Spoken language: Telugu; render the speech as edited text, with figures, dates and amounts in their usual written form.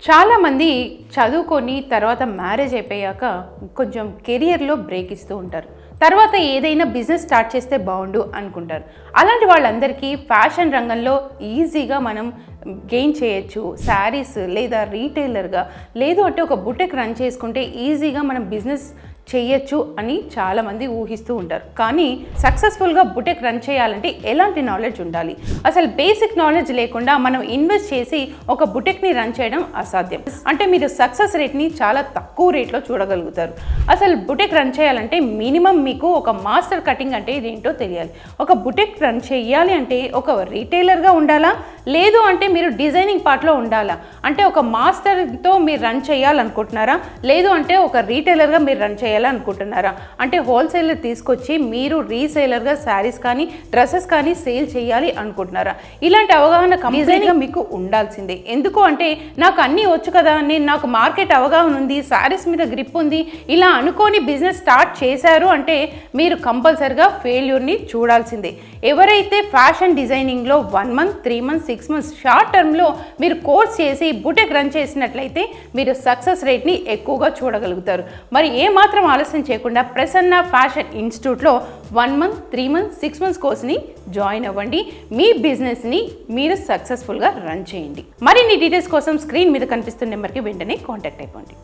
చాలామంది చదువుకొని తర్వాత మ్యారేజ్ అయిపోయాక కొంచెం కెరియర్లో బ్రేక్ ఇస్తూ ఉంటారు. తర్వాత ఏదైనా బిజినెస్ స్టార్ట్ చేస్తే బాగుండు అనుకుంటారు. అలాంటి వాళ్ళందరికీ ఫ్యాషన్ రంగంలో ఈజీగా మనం గెయిన్ చేయొచ్చు. శారీస్ లేదా రీటైలర్గా లేదు అంటే ఒక బుటెక్ రన్ చేసుకుంటే ఈజీగా మనం బిజినెస్ చేయొచ్చు అని చాలామంది ఊహిస్తూ ఉంటారు. కానీ సక్సెస్ఫుల్గా బుటెక్ రన్ చేయాలంటే ఎలాంటి నాలెడ్జ్ ఉండాలి? అసలు బేసిక్ నాలెడ్జ్ లేకుండా మనం ఇన్వెస్ట్ చేసి ఒక బుటెక్ని రన్ చేయడం అసాధ్యం. అంటే మీరు సక్సెస్ రేట్ని చాలా తక్కువ రేట్లో చూడగలుగుతారు. అసలు బుటెక్ రన్ చేయాలంటే మినిమం మీకు ఒక మాస్టర్ కటింగ్ అంటే ఇదేంటో తెలియాలి. ఒక బుటెక్ రన్ చేయాలి అంటే ఒక రీటైలర్గా ఉండాలా, లేదు అంటే మీరు డిజైనింగ్ పార్ట్లో ఉండాలా? అంటే ఒక మాస్టర్తో మీరు రన్ చేయాలనుకుంటున్నారా, లేదు అంటే ఒక రీటైలర్గా మీరు రన్ చేయాలనుకుంటున్నారా? అంటే హోల్సేలర్ తీసుకొచ్చి మీరు రీసేలర్గా శారీస్ కానీ డ్రెస్సెస్ కానీ సేల్ చేయాలి అనుకుంటున్నారా? ఇలాంటి అవగాహన కంప్లీట్గా మీకు ఉండాల్సిందే. ఎందుకు అంటే నాకు అన్నీ వచ్చు కదా, నాకు మార్కెట్ అవగాహన ఉంది, శారీస్ మీద గ్రిప్ ఉంది, ఇలా అనుకోని బిజినెస్ స్టార్ట్ చేశారు అంటే మీరు కంపల్సరిగా ఫెయిల్యూర్ని చూడాల్సిందే. ఎవరైతే ఫ్యాషన్ డిజైనింగ్లో 1 month 3 months 6 months షార్ట్ టర్మ్లో మీరు కోర్స్ చేసి బుటెక్ రన్ చేసినట్లయితే మీరు సక్సెస్ రేట్ని ఎక్కువగా చూడగలుగుతారు. మరి ఏమాత్రం ఆలస్యం చేయకుండా ప్రసన్న ఫ్యాషన్ ఇన్స్టిట్యూట్లో 1 month 3 months 6 months కోర్స్ని జాయిన్ అవ్వండి. మీ బిజినెస్ని మీరు సక్సెస్ఫుల్గా రన్ చేయండి. మరిన్ని డీటెయిల్స్ కోసం స్క్రీన్ మీద కనిపిస్తున్న నెంబర్కి వెంటనే కాంటాక్ట్ అయిపోండి.